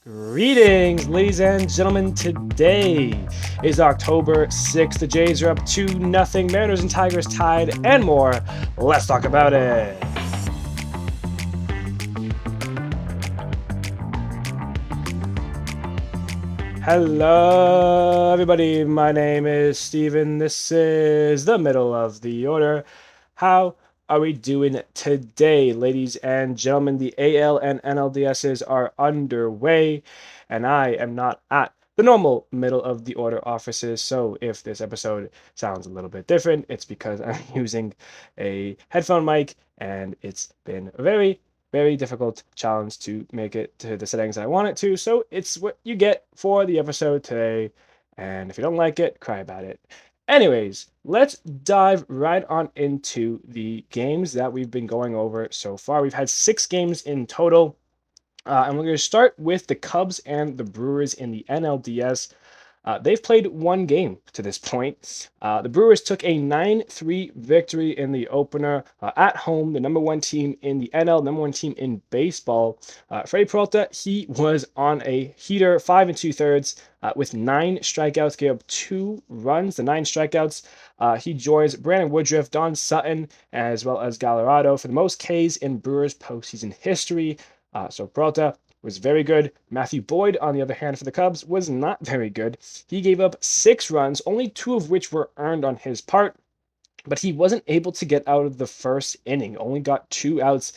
Greetings, ladies and gentlemen. Today is October 6th. The Jays are up 2-0. Mariners and Tigers tied, and more. Let's talk about it. Hello, everybody. My name is Steven. This is the middle of the order. How are we doing today, ladies and gentlemen? The AL and NLDSs are underway, and I am not at the normal middle of the order offices. So if this episode sounds a little bit different, it's because I'm using a headphone mic, and it's been a very difficult challenge to make it to the settings I want it to. So it's what you get for the episode today. And if you don't like it, cry about it. Anyways, let's dive right on into the games that we've been going over so far. We've had 6 games in total. And we're going to start with the Cubs and the Brewers in the NLDS. They've played one game to this point. The Brewers took a 9-3 victory in the opener at home, the number 1 team in the NL, number 1 team in baseball. Freddie Peralta, he was on a heater, 5 2/3 with 9 strikeouts, gave up 2 runs. The 9 strikeouts, he joins Brandon Woodruff, Don Sutton, as well as Gallardo for the most Ks in Brewers postseason history. So Peralta was very good. Matthew Boyd, on the other hand, for the Cubs, was not very good. He gave up 6 runs, only 2 of which were earned on his part, but he wasn't able to get out of the first inning. Only got 2 outs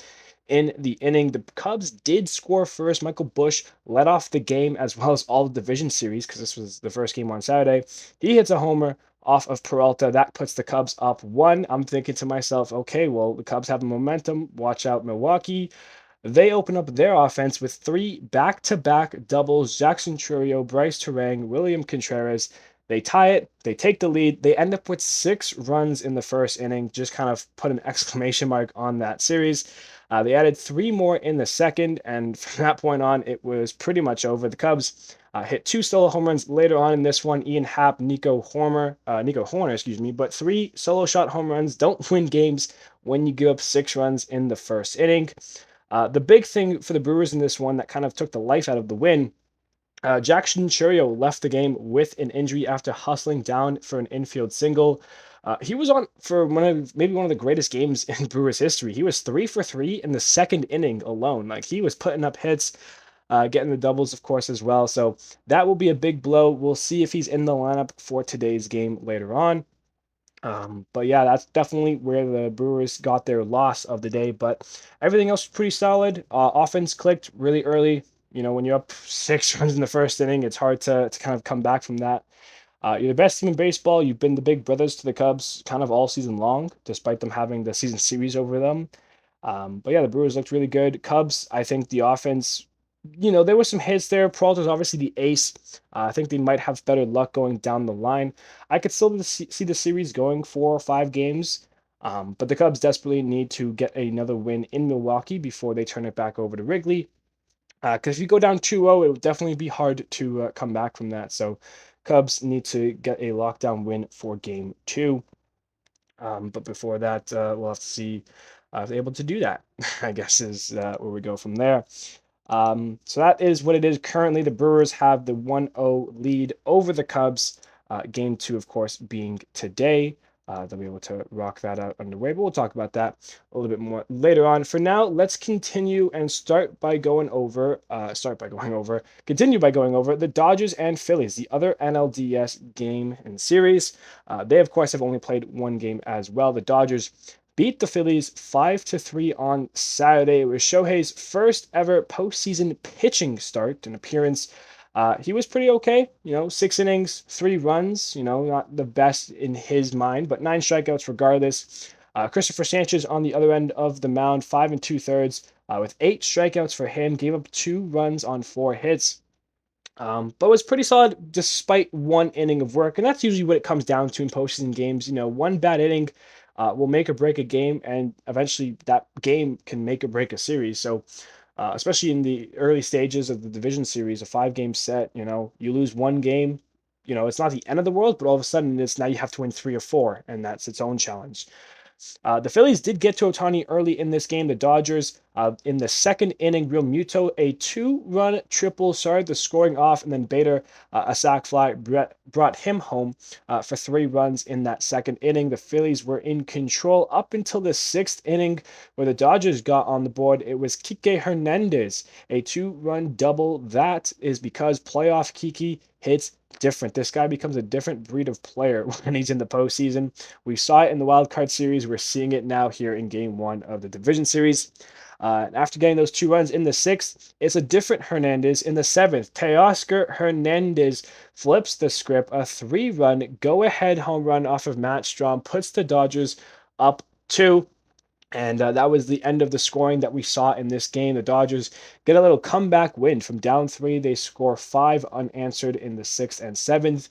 in the inning. The Cubs did score first. Michael Busch led off the game as well as all the division series because this was the first game on Saturday. He hits a homer off of Peralta. That puts the Cubs up 1. I'm thinking to myself, okay, well, the Cubs have momentum. Watch out, Milwaukee. They open up their offense with 3 back-to-back doubles. Jackson Chourio, Bryce Terang, William Contreras. They tie it. They take the lead. They end up with 6 runs in the first inning. Just kind of put an exclamation mark on that series. They added 3 more in the second, and from that point on, it was pretty much over. The Cubs hit 2 solo home runs later on in this one. Ian Happ, Nico Hoerner, but 3 solo shot home runs don't win games when you give up 6 runs in the first inning. The big thing for the Brewers in this one that kind of took the life out of the win, Jackson Chourio left the game with an injury after hustling down for an infield single. He was on for maybe one of the greatest games in Brewers history. He was 3 for 3 in the second inning alone. Like, he was putting up hits, getting the doubles, of course, as well. So that will be a big blow. We'll see if he's in the lineup for today's game later on. But yeah, that's definitely where the Brewers got their loss of the day. But everything else was pretty solid. Offense clicked really early. You know, when you're up 6 runs in the first inning, it's hard to kind of come back from that. You're the best team in baseball. You've been the big brothers to the Cubs kind of all season long, despite them having the season series over them. But yeah, the Brewers looked really good. Cubs, I think the offense, there were some hits there. Peralta's obviously the ace. I think they might have better luck going down the line. I could still see the series going 4 or 5 games, but the Cubs desperately need to get another win in Milwaukee before they turn it back over to Wrigley. Because if you go down 2-0, it would definitely be hard to come back from that. So Cubs need to get a lockdown win for Game 2. But before that, we'll have to see if they're able to do that, I guess, is where we go from there. So that is what it is currently. The Brewers have the 1-0 lead over the Cubs. Game 2, of course, being today. They'll be able to rock that out underway, but we'll talk about that a little bit more later on. For now, let's continue and continue by going over the Dodgers and Phillies, the other NLDS game and series. They, of course, have only played one game as well. The Dodgers beat the Phillies 5-3 on Saturday. It was Shohei's first ever postseason pitching start, an appearance. He was pretty okay, 6 innings, 3 runs, not the best in his mind, but 9 strikeouts regardless. Christopher Sanchez on the other end of the mound, 5 2/3, with 8 strikeouts for him, gave up 2 runs on 4 hits. But was pretty solid despite 1 inning of work, and that's usually what it comes down to in postseason games. 1 bad inning will make or break a game, and eventually that game can make or break a series. So especially in the early stages of the division series, a 5-game set, you lose 1 game, it's not the end of the world, but all of a sudden it's now you have to win 3 or 4, and that's its own challenge. The Phillies did get to Ohtani early in this game. The Dodgers In the second inning, Real Muto, a 2-run triple started the scoring off, and then Bader, a sac fly, brought him home for 3 runs in that second inning. The Phillies were in control up until the sixth inning, where the Dodgers got on the board. It was Kike Hernandez, a 2-run double. That is because playoff Kike hits different. This guy becomes a different breed of player when he's in the postseason. We saw it in the wild card series. We're seeing it now here in game 1 of the division series. After getting those 2 runs in the sixth, it's a different Hernandez in the seventh. Teoscar Hernandez flips the script, a 3-run go-ahead home run off of Matt Strahm, puts the Dodgers up 2. And that was the end of the scoring that we saw in this game. The Dodgers get a little comeback win from down 3. They score 5 unanswered in the sixth and seventh.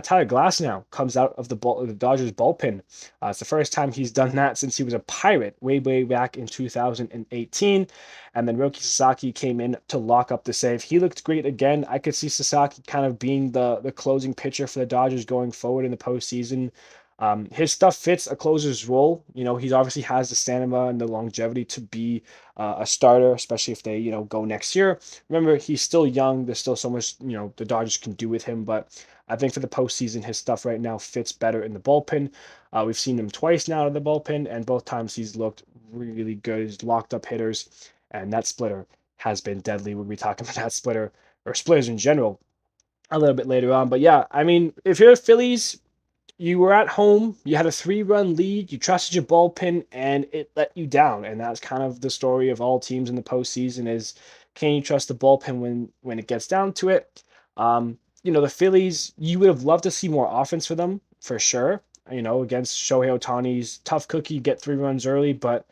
Tyler Glasnow comes out of the Dodgers bullpen. It's the first time he's done that since he was a Pirate way back in 2018. And then Roki Sasaki came in to lock up the save. He looked great again. I could see Sasaki kind of being the closing pitcher for the Dodgers going forward in the postseason. His stuff fits a closer's role. He obviously has the stamina and the longevity to be a starter, especially if they, go next year. Remember, he's still young. There's still so much, the Dodgers can do with him. But I think for the postseason, his stuff right now fits better in the bullpen. We've seen him twice now in the bullpen, and both times he's looked really good. He's locked up hitters, and that splitter has been deadly. We'll be talking about that splitter or splitters in general a little bit later on. But yeah, I mean, if you're the Phillies, you were at home, you had a 3-run lead, you trusted your bullpen, and it let you down. And that's kind of the story of all teams in the postseason is, can you trust the bullpen when it gets down to it? The Phillies, you would have loved to see more offense for them, for sure. Against Shohei Ohtani's tough cookie, get 3 runs early, but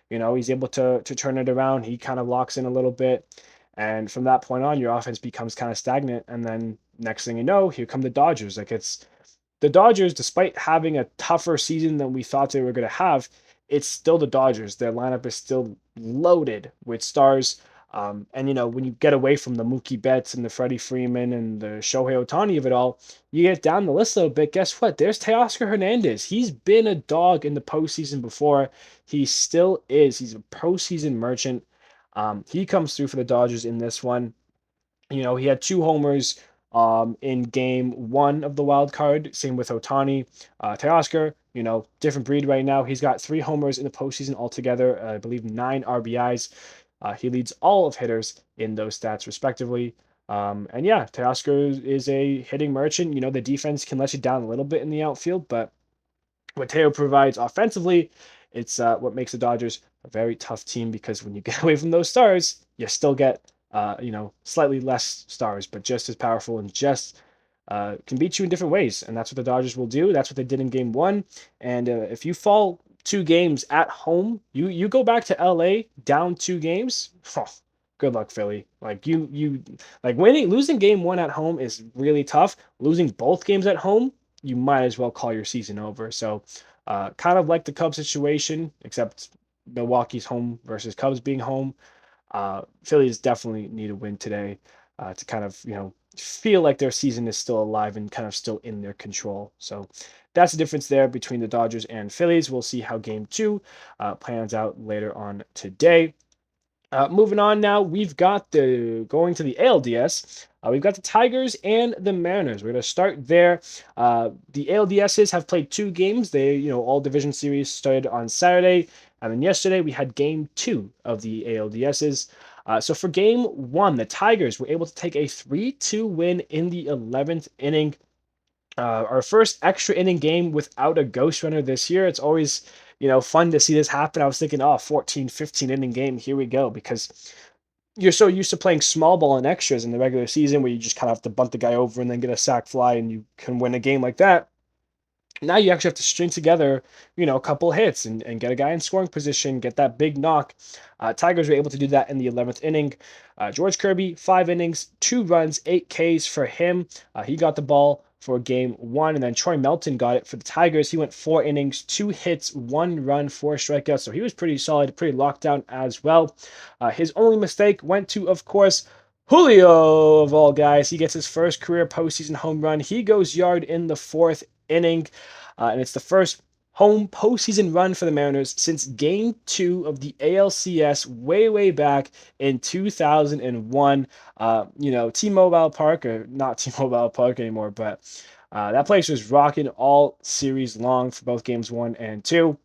he's able to turn it around. He kind of locks in a little bit. And from that point on, your offense becomes kind of stagnant. And then next thing you know, here come the Dodgers. It's the Dodgers, despite having a tougher season than we thought they were going to have, it's still the Dodgers. Their lineup is still loaded with stars. And when you get away from the Mookie Betts and the Freddie Freeman and the Shohei Ohtani of it all, you get down the list a little bit. Guess what? There's Teoscar Hernandez. He's been a dog in the postseason before. He still is. He's a postseason merchant. He comes through for the Dodgers in this one. He had 2 homers in game 1 of the wild card. Same with Ohtani. Teoscar, different breed right now. He's got 3 homers in the postseason altogether. I believe 9 RBIs. He leads all of hitters in those stats, respectively. And yeah, Teoscar is a hitting merchant. The defense can let you down a little bit in the outfield, but what Teo provides offensively, it's what makes the Dodgers a very tough team, because when you get away from those stars, you still get slightly less stars, but just as powerful and just can beat you in different ways. And that's what the Dodgers will do. That's what they did in game 1. And if you fall 2 games at home, you go back to LA down 2 games. Good luck, Philly. Losing game 1 at home is really tough. Losing both games at home, you might as well call your season over. So kind of like the Cubs situation, except Milwaukee's home versus Cubs being home. Phillies definitely need a win today to kind of, feel like their season is still alive and kind of still in their control. So that's the difference there between the Dodgers and Phillies. We'll see how game 2 plans out later on today. Moving on now, we've got going to the ALDS. We've got the Tigers and the Mariners. We're going to start there. The ALDSs have played 2 games. They, all division series started on Saturday. And then yesterday we had game 2 of the ALDSs. So for game 1, the Tigers were able to take a 3-2 win in the 11th inning. Our first extra inning game without a ghost runner this year. It's always, fun to see this happen. I was thinking, 14, 15 inning game. Here we go. Because you're so used to playing small ball and extras in the regular season where you just kind of have to bunt the guy over and then get a sac fly and you can win a game like that. Now you actually have to string together, a couple hits and get a guy in scoring position, get that big knock. Tigers were able to do that in the 11th inning. George Kirby, 5 innings, 2 runs, 8 Ks for him. He got the ball for game 1, and then Troy Melton got it for the Tigers. He went 4 innings, 2 hits, 1 run, 4 strikeouts. So he was pretty solid, pretty locked down as well. His only mistake went to, of course, Julio, of all guys. He gets his first career postseason home run. He goes yard in the 4th inning, and it's the first home postseason run for the Mariners since Game 2 of the ALCS way back in 2001. T-Mobile Park, or not T-Mobile Park anymore, but that place was rocking all series long for both games 1 and 2.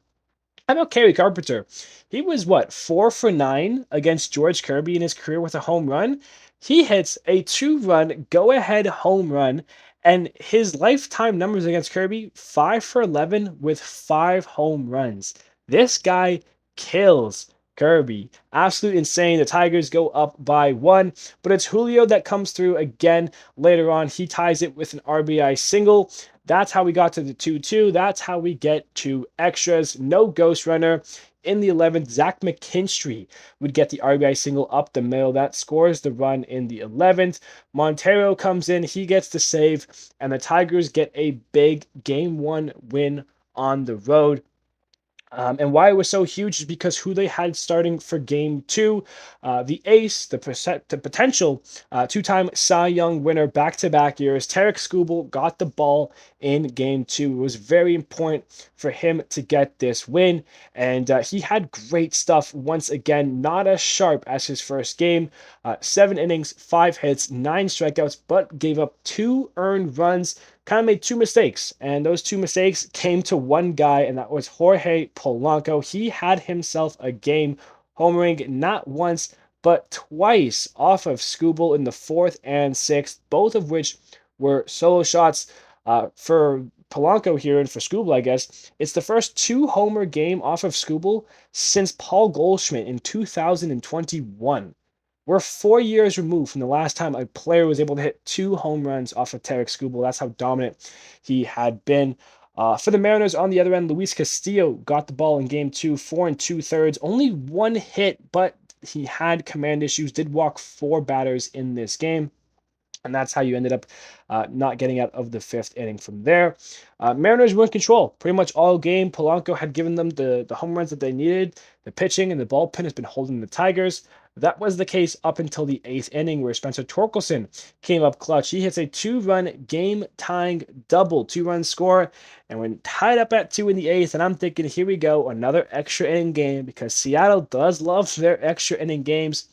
How about Kerry Carpenter? He was what, 4 for 9 against George Kirby in his career with a home run. He hits a 2-run go-ahead home run, and his lifetime numbers against Kirby, 5 for 11 with 5 home runs. This guy kills Kirby. Absolute insane. The Tigers go up by 1, but it's Julio that comes through again later on. He ties it with an RBI single. That's how we got to the 2-2. That's how we get to extras. No ghost runner. In the 11th, Zach McKinstry would get the RBI single up the middle. That scores the run in the 11th. Montero comes in. He gets the save. And the Tigers get a big Game 1 win on the road. And why it was so huge is because who they had starting for Game 2, the ace, the potential two-time Cy Young winner back-to-back years, Tarek Skubal got the ball in Game 2. It was very important for him to get this win, and he had great stuff once again, not as sharp as his first game. 7 innings, 5 hits, 9 strikeouts, but gave up 2 earned runs. Kind of made 2 mistakes, and those 2 mistakes came to one guy, and that was Jorge Polanco. He had himself a game, homering not once but twice off of Skubal in the 4th and 6th, both of which were solo shots for Polanco here, and for Skubal, I guess. It's the first 2-homer game off of Skubal since Paul Goldschmidt in 2021. We're 4 years removed from the last time a player was able to hit 2 home runs off of Tarek Skubal. That's how dominant he had been. For the Mariners on the other end, Luis Castillo got the ball in Game 2, 4 2/3. Only 1 hit, but he had command issues, did walk 4 batters in this game. And that's how you ended up not getting out of the 5th inning from there. Mariners were in control pretty much all game. Polanco had given them the home runs that they needed. The pitching and the bullpen has been holding the Tigers. That was the case up until the 8th inning, where Spencer Torkelson came up clutch. He hits a 2-run game-tying double, 2-run score, and when tied up at 2 in the 8th, and I'm thinking, here we go, another extra inning game, because Seattle does love their extra inning games.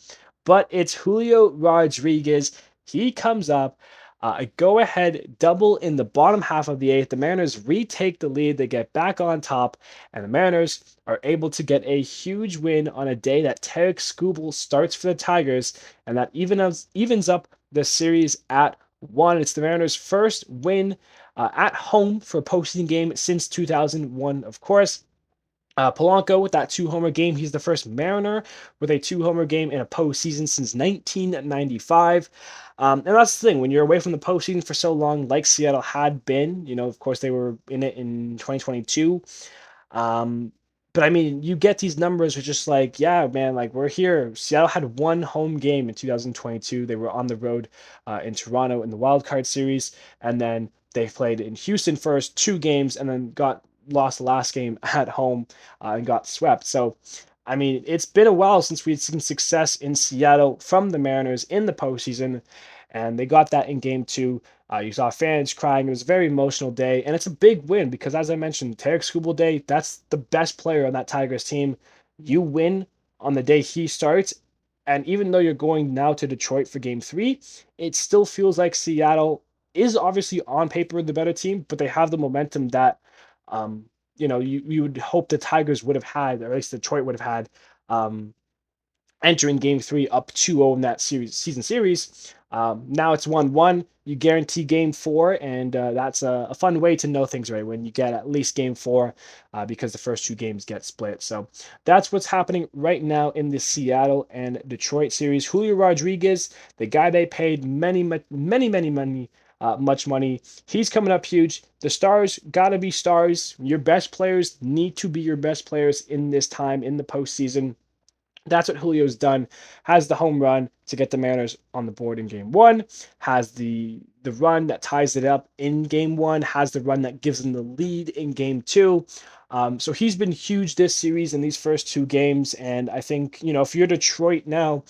But it's Julio Rodriguez. He comes up, a go-ahead double in the bottom half of the 8th. The Mariners retake the lead. They get back on top, and the Mariners are able to get a huge win on a day that Tarek Skubal starts for the Tigers, and that evens up the series at 1. It's the Mariners' first win at home for a postseason game since 2001, of course. Polanco with that 2-homer game. He's the first Mariner with a 2-homer game in a postseason since 1995. And that's the thing, when you're away from the postseason for so long, like Seattle had been, of course they were in it in 2022. But I mean, you get these numbers are just like, yeah, man, like we're here. Seattle had 1 home game in 2022. They were on the road in Toronto in the wild card series, and then they played in Houston first 2 games, and then lost the last game at home and got swept. So, I mean, it's been a while since we'd seen success in Seattle from the Mariners in the postseason, and they got that in Game 2. You saw fans crying. It was a very emotional day, and it's a big win because, as I mentioned, Tarek Skubal Day, that's the best player on that Tigers team. You win on the day he starts, and even though you're going now to Detroit for Game 3, it still feels like Seattle is obviously on paper the better team, but they have the momentum that you would hope the Tigers would have had, or at least Detroit would have had, entering Game 3 up 2-0 in that season series. Now it's 1-1. You guarantee Game 4, and that's a fun way to know things, right? When you get at least Game 4, because the first 2 games get split. So that's what's happening right now in the Seattle and Detroit series. Julio Rodriguez, the guy they paid much money. He's coming up huge. The stars gotta be stars. Your best players need to be your best players in this time in the postseason. That's what Julio's done. Has the home run to get the Mariners on the board in Game 1. Has the run that ties it up in Game 1. Has the run that gives them the lead in Game 2. So he's been huge this series in these first 2 games. And I think, if you're Detroit now,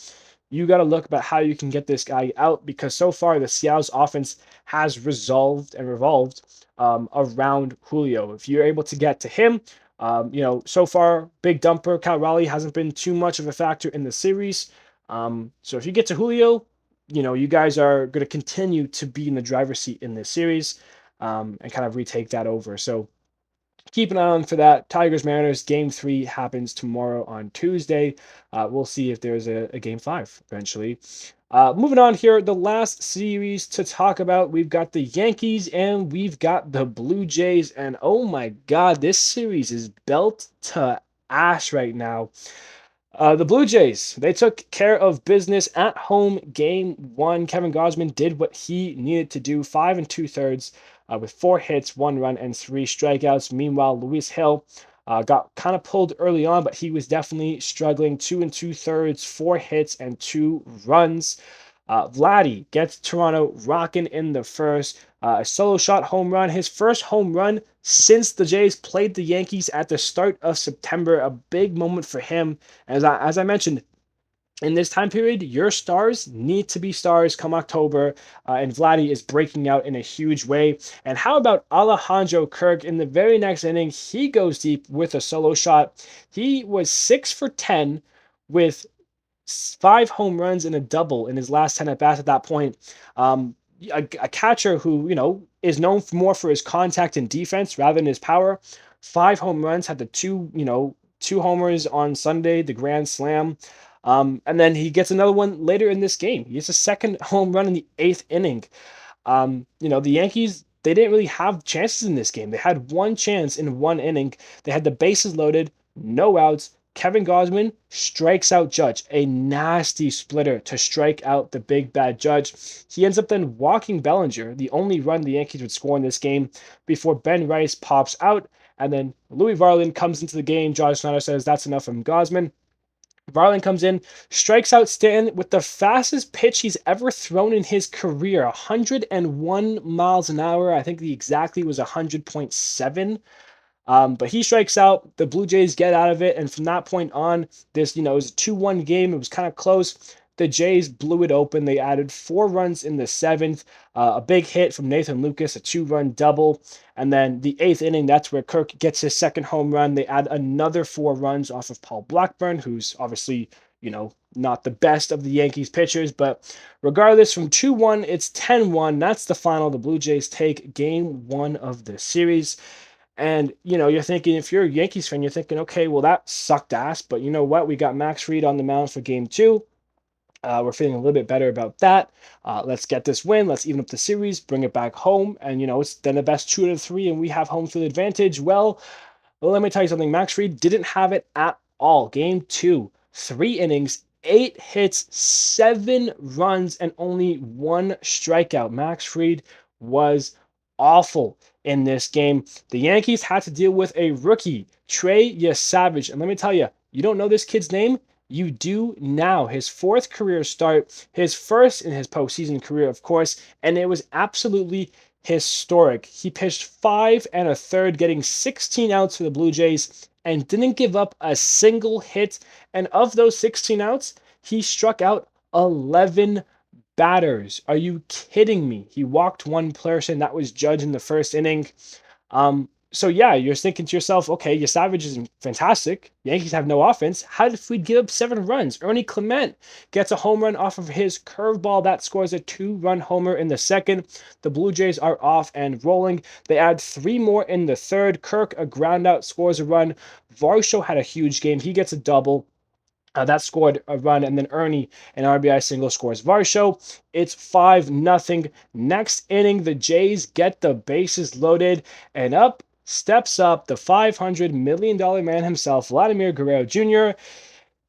You got to look about how you can get this guy out, because so far the Seattle's offense has resolved and revolved around Julio. If you're able to get to him, so far, big dumper, Cal Raleigh hasn't been too much of a factor in the series. So if you get to Julio, you guys are going to continue to be in the driver's seat in this series, and kind of retake that over. So keep an eye on for that. Tigers Mariners game 3 happens tomorrow on Tuesday. We'll see if there's a game 5 eventually. Moving on here, the last series to talk about, we've got the Yankees and we've got the Blue Jays. And oh my God, this series is belt to ash right now. The Blue Jays, they took care of business at home game 1. Kevin Gausman did what he needed to do, 5 2/3 with 4 hits, 1 run, and 3 strikeouts. Meanwhile, Luis Hill got kind of pulled early on, but he was definitely struggling. 2 2/3, 4 hits, and 2 runs. Vladdy gets Toronto rocking in the first. A solo shot home run, his first home run since the Jays played the Yankees at the start of September. A big moment for him. As I mentioned, in this time period, your stars need to be stars come October, and Vladdy is breaking out in a huge way. And how about Alejandro Kirk in the very next inning? He goes deep with a solo shot. He was 6 for 10 with 5 home runs and a double in his last 10 at bats at that point. A catcher who, is known more for his contact and defense rather than his power. 5 home runs, had the two homers on Sunday, the grand slam. And then he gets another one later in this game. He gets a second home run in the 8th inning. The Yankees, they didn't really have chances in this game. They had one chance in 1 inning. They had the bases loaded, no outs. Kevin Gausman strikes out Judge, a nasty splitter to strike out the big bad Judge. He ends up then walking Bellinger, the only run the Yankees would score in this game, before Ben Rice pops out. And then Louis Varland comes into the game. Josh Snyder says that's enough from Gausman. Varland comes in, strikes out Stanton with the fastest pitch he's ever thrown in his career, 101 miles an hour. I think the exactly was 100.7. But he strikes out. The Blue Jays get out of it, and from that point on, this it was a 2-1 game. It was kind of close. The Jays blew it open. They added 4 runs in the 7th, a big hit from Nathan Lucas, a 2-run double, and then the 8th inning, that's where Kirk gets his second home run. They add another 4 runs off of Paul Blackburn, who's obviously not the best of the Yankees pitchers, but regardless, from 2-1, it's 10-1. That's the final. The Blue Jays take game 1 of the series. And, you're thinking, if you're a Yankees fan, you're thinking, okay, well, that sucked ass. But you know what? We got Max Fried on the mound for game 2. We're feeling a little bit better about that. Let's get this win. Let's even up the series, bring it back home. And, it's then the best 2 out of 3, and we have home field advantage. Well, let me tell you something. Max Fried didn't have it at all. Game 2, 3 innings, 8 hits, 7 runs, and only 1 strikeout. Max Fried was awful in this game. The Yankees had to deal with a rookie, Trey Yesavage. And let me tell you, you don't know this kid's name? You do now. His 4th career start, his first in his postseason career, of course, and it was absolutely historic. He pitched 5 1/3, getting 16 outs for the Blue Jays, and didn't give up a single hit. And of those 16 outs, he struck out 11 batters. Are you kidding me? He walked 1 person. That was Judge in the first inning. So yeah, you're thinking to yourself, okay, Yesavage is fantastic. Yankees have no offense. How did we give up 7 runs? Ernie Clement gets a home run off of his curveball that scores a 2-run homer in the 2nd. The Blue Jays are off and rolling. They add 3 more in the 3rd. Kirk, a ground out, scores a run. Varsho had a huge game. He gets a double. That scored a run, and then Ernie, an RBI single, scores Varsho. It's 5-0. Next inning, the Jays get the bases loaded, and steps up the $500 million man himself, Vladimir Guerrero Jr.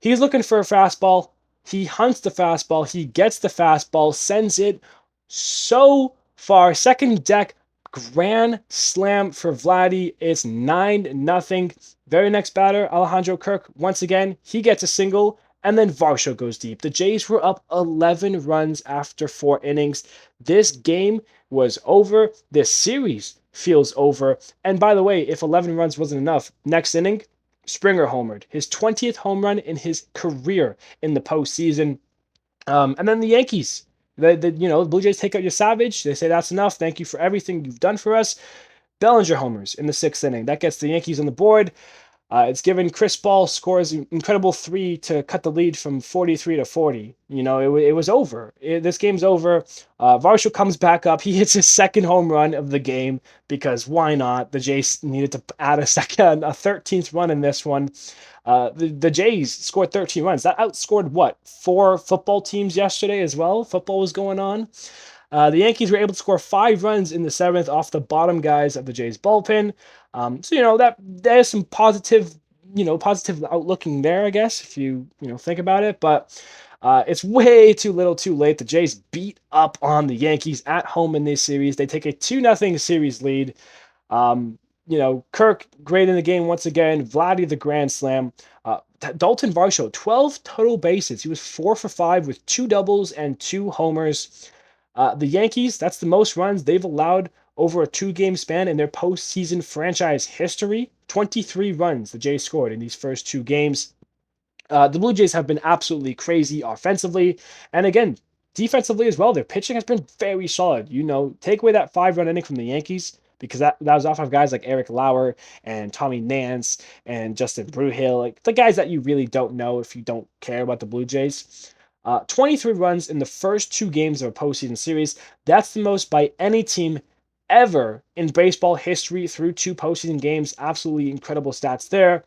He's looking for a fastball. He hunts the fastball. He gets the fastball, sends it so far. Second deck, grand slam for Vladdy. It's 9-0. Very next batter, Alejandro Kirk. Once again, he gets a single, and then Varsho goes deep. The Jays were up 11 runs after 4 innings. This game was over. This series feels over. And by the way, if 11 runs wasn't enough, next inning, Springer homered. His 20th home run in his career in the postseason. And then the Yankees, the Blue Jays take out Yesavage. They say that's enough. Thank you for everything you've done for us. Bellinger homers in the sixth inning. That gets the Yankees on the board. It's given Chris Ball scores an incredible three to cut the lead from 43 to 40. It was over. This game's over. Varsho comes back up. He hits his second home run of the game because why not? The Jays needed to add a 13th run in this one. The Jays scored 13 runs. That outscored what? Four football teams yesterday as well. Football was going on. The Yankees were able to score 5 runs in the seventh off the bottom guys of the Jays bullpen. So that there's some positive outlooking there, I guess, if you think about it. But it's way too little, too late. The Jays beat up on the Yankees at home in this series. They take a 2-0 series lead. Kirk great in the game once again. Vladdy the grand slam. Dalton Varsho 12 total bases. He was 4 for 5 with 2 doubles and 2 homers. The Yankees, that's the most runs they've allowed over a 2-game span in their postseason franchise history. 23 runs the Jays scored in these first 2 games. The Blue Jays have been absolutely crazy offensively. And again, defensively as well. Their pitching has been very solid. Take away that 5-run inning from the Yankees, because that was off of guys like Eric Lauer and Tommy Nance and Justin Bruhill, like the guys that you really don't know if you don't care about the Blue Jays. 23 runs in the first 2 games of a postseason series. That's the most by any team ever in baseball history through 2 postseason games. Absolutely incredible stats there.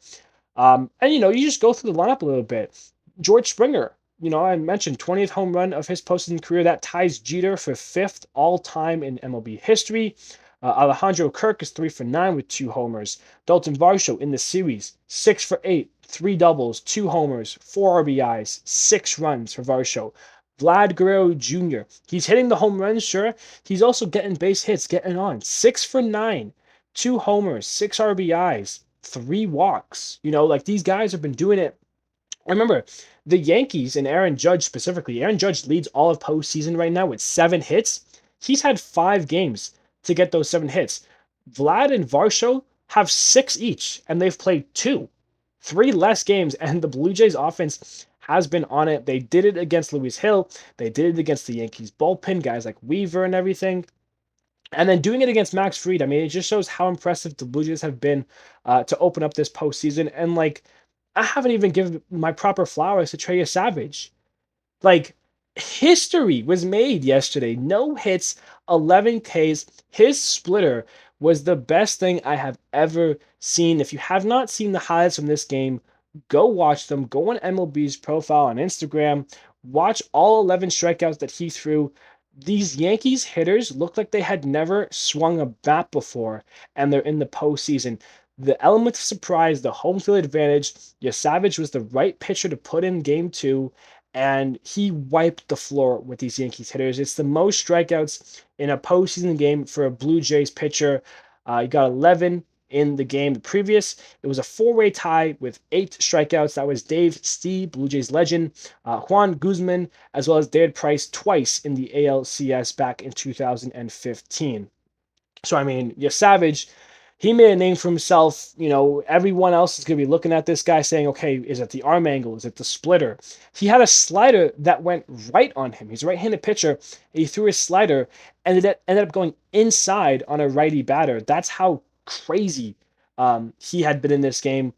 And you just go through the lineup a little bit. George Springer, I mentioned 20th home run of his postseason career. That ties Jeter for 5th all time in MLB history. Alejandro Kirk is 3 for 9 with 2 homers. Dalton Varsho in the series, 6 for 8, 3 doubles, 2 homers, 4 RBIs, 6 runs for Varsho. Vlad Guerrero Jr., he's hitting the home runs, sure. He's also getting base hits, getting on. 6 for 9, 2 homers, 6 RBIs, 3 walks. These guys have been doing it. Remember, the Yankees and Aaron Judge specifically. Aaron Judge leads all of postseason right now with 7 hits. He's had 5 games to get those 7 hits. Vlad and Varsho have 6 each, and they've played 2. 3 less games, and the Blue Jays offense has been on it. They did it against Luis Hill. They did it against the Yankees bullpen, guys like Weaver and everything. And then doing it against Max Fried, it just shows how impressive the Blue Jays have been to open up this postseason. And, I haven't even given my proper flowers to Trey Yesavage. History was made yesterday. No hits, 11 Ks. His splitter was the best thing I have ever seen. If you have not seen the highlights from this game, go watch them. Go on MLB's profile on Instagram. Watch all 11 strikeouts that he threw. These Yankees hitters look like they had never swung a bat before, and they're in the postseason. The element of surprise, the home field advantage, Yesavage was the right pitcher to put in game 2, and he wiped the floor with these Yankees hitters. It's the most strikeouts in a postseason game for a Blue Jays pitcher. He got 11 in the game previous. It was a 4-way tie with 8 strikeouts. That was Dave Stee, Blue Jays legend, Juan Guzman, as well as David Price twice in the ALCS back in 2015. So, Yesavage, he made a name for himself. Everyone else is going to be looking at this guy saying, okay, is it the arm angle? Is it the splitter? He had a slider that went right on him. He's a right-handed pitcher. He threw his slider, and it ended up going inside on a righty batter. That's how crazy he had been in this game.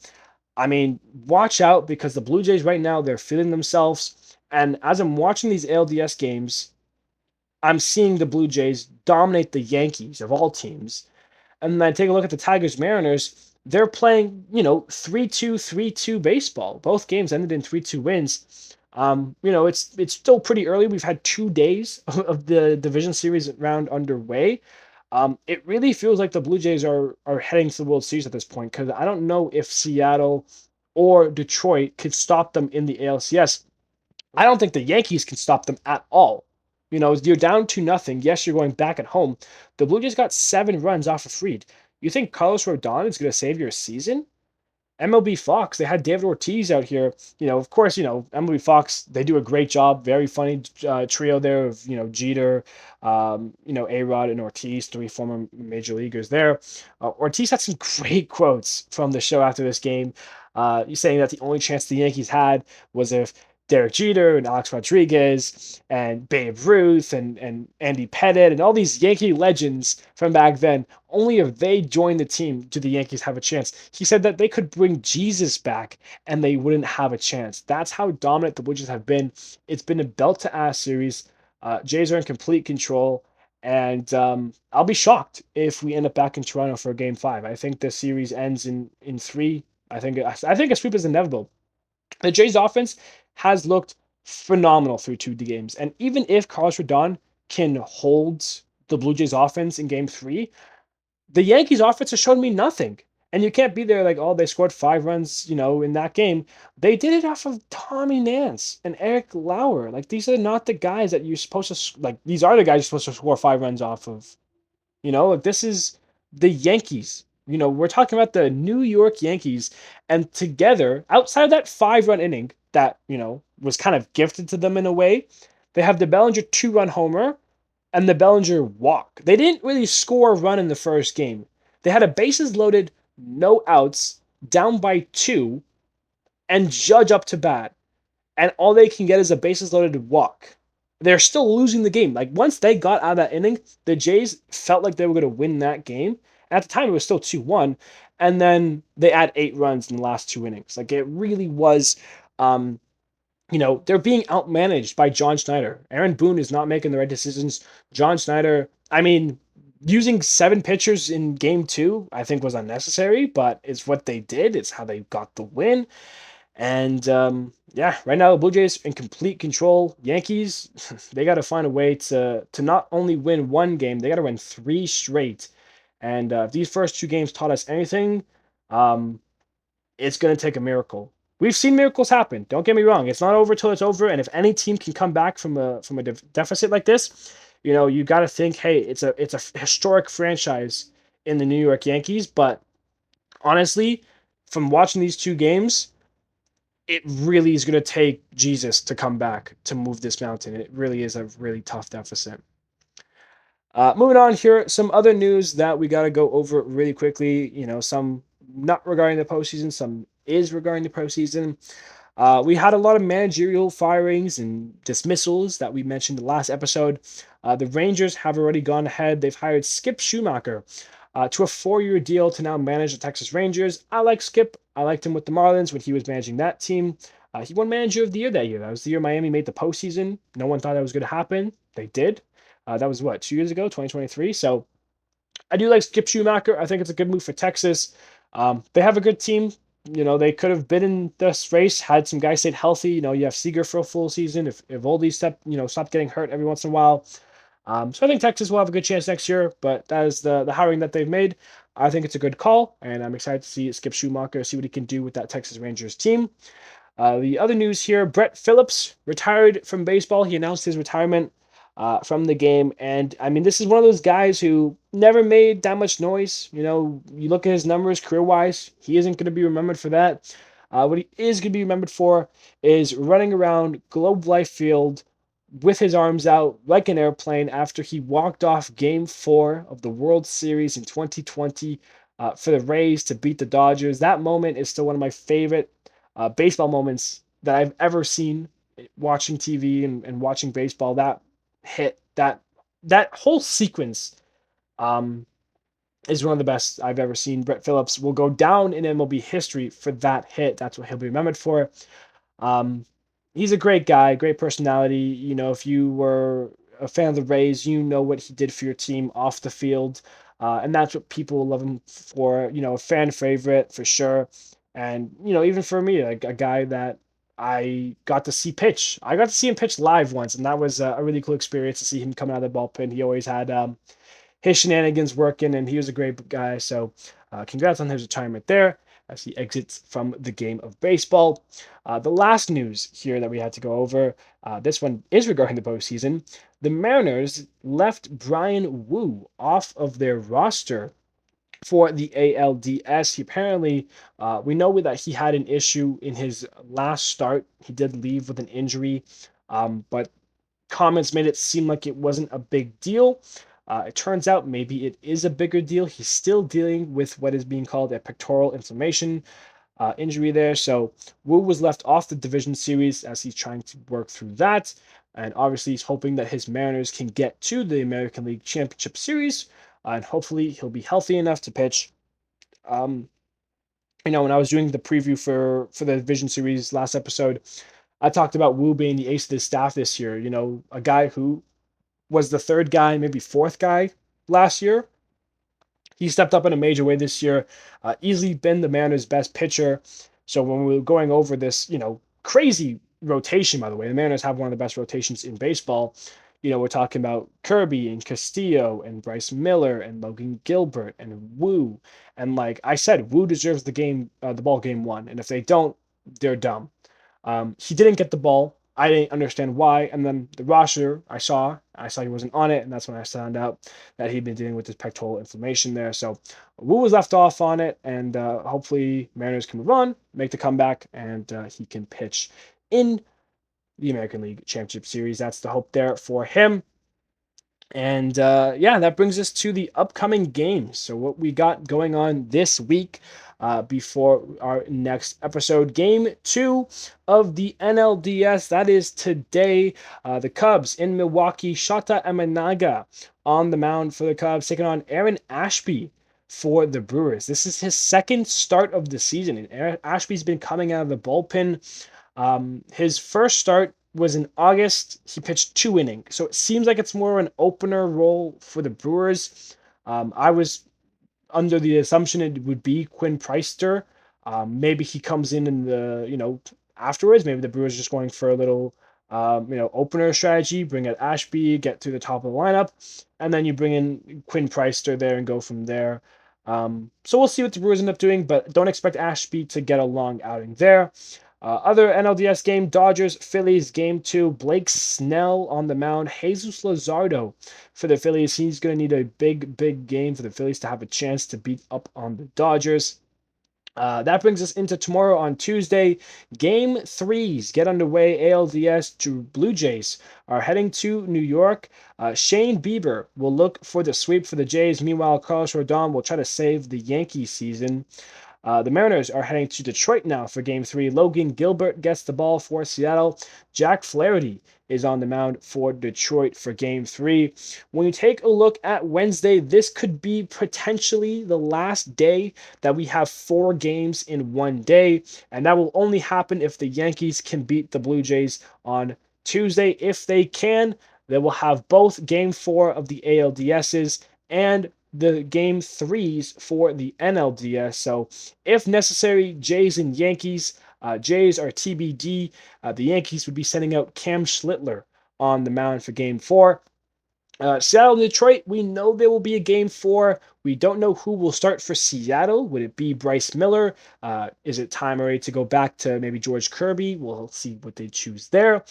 Watch out, because the Blue Jays right now, they're feeling themselves. And as I'm watching these ALDS games, I'm seeing the Blue Jays dominate the Yankees of all teams. And then I take a look at the Tigers Mariners. They're playing, 3-2, 3-2 baseball. Both games ended in 3-2 wins. It's still pretty early. We've had 2 days of the division series round underway. It really feels like the Blue Jays are heading to the World Series at this point, because I don't know if Seattle or Detroit could stop them in the ALCS. I don't think the Yankees can stop them at all. You're down 2-0. Yes, you're going back at home. The Blue Jays got 7 runs off of Fried. You think Carlos Rodon is going to save your season? MLB Fox, they had David Ortiz out here. Of course, MLB Fox, they do a great job. Very funny trio there of, Jeter, A-Rod, and Ortiz, 3 former major leaguers there. Ortiz had some great quotes from the show after this game, saying that the only chance the Yankees had was if Derek Jeter and Alex Rodriguez and Babe Ruth and Andy Pettit and all these Yankee legends from back then. Only if they joined the team do the Yankees have a chance. He said that they could bring Jesus back and they wouldn't have a chance. That's how dominant the Blue Jays have been. It's been a belt to ass series. Jays are in complete control. And I'll be shocked if we end up back in Toronto for Game 5. I think the series ends in 3. I think a sweep is inevitable. The Jays offense has looked phenomenal through 2 games. And even if Carlos Rodon can hold the Blue Jays offense in Game 3, the Yankees offense has shown me nothing. And you can't be there like, oh, they scored 5 runs, in that game. They did it off of Tommy Nance and Eric Lauer. Like, these are not the guys that you're supposed to, like, these are the guys you're supposed to score 5 runs off of. Like, this is the Yankees. We're talking about the New York Yankees. And together, outside of that 5 run inning that, was kind of gifted to them in a way, they have the Bellinger 2 run homer and the Bellinger walk. They didn't really score a run in the first game. They had a bases loaded, no outs, down by 2, and Judge up to bat. And all they can get is a bases loaded walk. They're still losing the game. Like, once they got out of that inning, the Jays felt like they were going to win that game. At the time, it was still 2-1. And then they add 8 runs in the last 2 innings. Like, it really was, they're being outmanaged by John Schneider. Aaron Boone is not making the right decisions. John Schneider, using 7 pitchers in Game 2, I think was unnecessary, but it's what they did. It's how they got the win. And right now the Blue Jays in complete control. Yankees, they got to find a way to not only win 1 game, they got to win 3 straight. And if these first 2 games taught us anything, it's going to take a miracle. We've seen miracles happen. Don't get me wrong. It's not over till it's over. And if any team can come back from a deficit like this, you got to think, hey, it's a historic franchise in the New York Yankees. But honestly, from watching these 2 games, it really is going to take Jesus to come back to move this mountain. It really is a really tough deficit. Moving on here, some other news that we got to go over really quickly. Some not regarding the postseason, some is regarding the postseason. We had a lot of managerial firings and dismissals that we mentioned in the last episode. The Rangers have already gone ahead. They've hired Skip Schumacher to a 4-year deal to now manage the Texas Rangers. I like Skip. I liked him with the Marlins when he was managing that team. He won Manager of the Year that year. That was the year Miami made the postseason. No one thought that was going to happen. They did. That was 2 years ago, 2023. So I do like Skip Schumacher. I think it's a good move for Texas. They have a good team. They could have been in this race, had some guys stayed healthy. You have Seager for a full season. If Oldie stopped getting hurt every once in a while. So I think Texas will have a good chance next year, but that is the hiring that they've made. I think it's a good call, and I'm excited to see Skip Schumacher, see what he can do with that Texas Rangers team. The other news here, Brett Phillips retired from baseball. He announced his retirement from the game. And this is one of those guys who never made that much noise. You look at his numbers career-wise, he isn't going to be remembered for that. What he is going to be remembered for is running around Globe Life Field with his arms out like an airplane after he walked off Game 4 of the World Series in 2020 for the Rays to beat the Dodgers. That moment is still one of my favorite baseball moments that I've ever seen watching TV and watching baseball. That hit, that whole sequence is one of the best I've ever seen. Brett Phillips will go down in MLB history for that hit. That's what he'll be remembered for. He's a great guy, great personality. If you were a fan of the Rays, what he did for your team off the field. And that's what people love him for, a fan favorite for sure. And, even for me, like a guy that I got to see pitch. I got to see him pitch live once, and that was a really cool experience to see him coming out of the bullpen. He always had his shenanigans working, and he was a great guy. So congrats on his retirement there as he exits from the game of baseball. The last news here that we had to go over, this one is regarding the postseason. The Mariners left Brian Wu off of their roster for the ALDS. He apparently, we know that he had an issue in his last start. He did leave with an injury, but comments made it seem like it wasn't a big deal. It turns out maybe it is a bigger deal. He's still dealing with what is being called a pectoral inflammation. injury there. So Wu was left off the division series as he's trying to work through that. And obviously, he's hoping that his Mariners can get to the American League Championship Series. And hopefully, he'll be healthy enough to pitch. Um, when I was doing the preview for the division series last episode, I talked about Wu being the ace of the staff this year. A guy who was the third guy, maybe fourth guy last year. He stepped up in a major way this year, easily been the Mariners' best pitcher. So when we were going over this, crazy rotation, by the way, the Mariners have one of the best rotations in baseball. We're talking about Kirby and Castillo and Bryce Miller and Logan Gilbert and Wu. And like I said, Wu deserves the ball game one. And if they don't, they're dumb. He didn't get the ball. I didn't understand why. And then the roster, I saw he wasn't on it, and that's when I found out that he'd been dealing with his pectoral inflammation there. So Wu was left off on it, and hopefully Mariners can move on, make the comeback, and he can pitch in the American League Championship Series. That's the hope there for him. And that brings us to the upcoming games. So, what we got going on this week before our next episode, game 2 of the NLDS. That is today. The Cubs in Milwaukee, Shota Eminaga on the mound for the Cubs, taking on Aaron Ashby for the Brewers. This is his second start of the season, and Aaron Ashby's been coming out of the bullpen. His first start was in August. He pitched 2 innings. So it seems like it's more of an opener role for the Brewers. I was under the assumption it would be Quinn Preister. Maybe he comes in the, afterwards. Maybe the Brewers are just going for a little, opener strategy, bring out Ashby, get to the top of the lineup, and then you bring in Quinn Preister there and go from there. So we'll see what the Brewers end up doing, but don't expect Ashby to get a long outing there. Other NLDS game, Dodgers, Phillies, game 2. Blake Snell on the mound. Jesus Luzardo for the Phillies. He's going to need a big, big game for the Phillies to have a chance to beat up on the Dodgers. That brings us into tomorrow on Tuesday. Game 3s get underway. ALDS to Blue Jays are heading to New York. Shane Bieber will look for the sweep for the Jays. Meanwhile, Carlos Rodon will try to save the Yankees season. The Mariners are heading to Detroit now for Game 3. Logan Gilbert gets the ball for Seattle. Jack Flaherty is on the mound for Detroit for Game 3. When you take a look at Wednesday, this could be potentially the last day that we have 4 games in one day, and that will only happen if the Yankees can beat the Blue Jays on Tuesday. If they can, they will have both Game 4 of the ALDSs and the game 3s for the NLDS. So, if necessary, Jays and Yankees. Jays are TBD. The Yankees would be sending out Cam Schlittler on the mound for game 4. Seattle, Detroit, we know there will be a game 4. We don't know who will start for Seattle. Would it be Bryce Miller? Is it time already to go back to maybe George Kirby? We'll see what they choose there.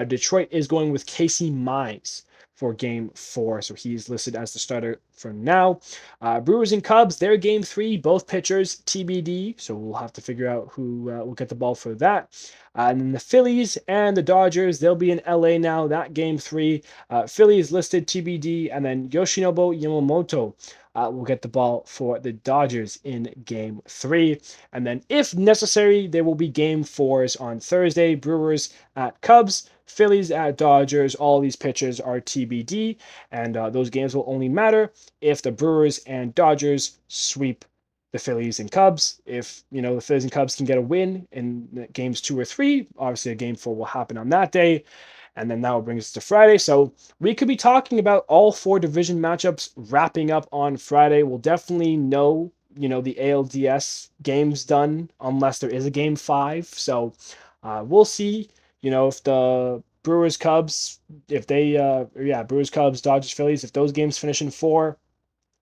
Detroit is going with Casey Mize for game 4, so he's listed as the starter for now. Brewers and Cubs, their game 3, both pitchers TBD, so we'll have to figure out who will get the ball for that. And then the Phillies and the Dodgers, they'll be in LA now, that game 3. Phillies listed TBD, and then Yoshinobu Yamamoto will get the ball for the Dodgers in game 3. And then if necessary, there will be game 4s on Thursday. Brewers at Cubs, Phillies at Dodgers. All these pitchers are TBD, and those games will only matter if the Brewers and Dodgers sweep the Phillies and Cubs. If the Phillies and Cubs can get a win in games 2 or 3, obviously a game 4 will happen on that day. And then that will bring us to Friday. So we could be talking about all 4 division matchups wrapping up on Friday. We'll definitely know, the ALDS games done unless there is a game 5. So we'll see, if the Brewers, Cubs, Brewers, Cubs, Dodgers, Phillies, if those games finish in 4,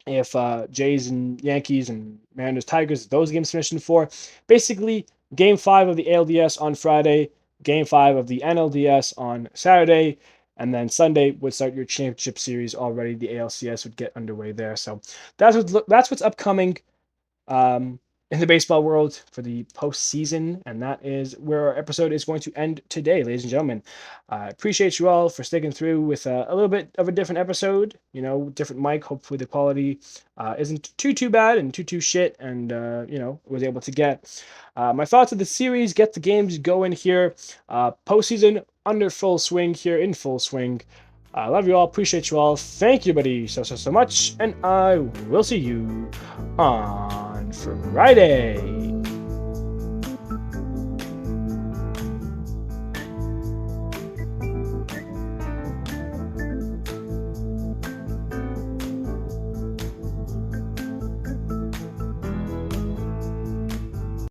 if Jays and Yankees and Mariners, Tigers, those games finish in 4. Basically, game 5 of the ALDS on Friday, game 5 of the NLDS on Saturday, and then Sunday would start your championship series already. The ALCS would get underway there. So that's what's upcoming. in the baseball world for the postseason, and that is where our episode is going to end today, ladies and gentlemen. I appreciate you all for sticking through with a little bit of a different episode, different mic. Hopefully the quality isn't too bad and too shit, and was able to get my thoughts of the series, get the games going here. Postseason under full swing here, in full swing. I love you all, appreciate you all. Thank you, buddy, so much, and I will see you on Friday.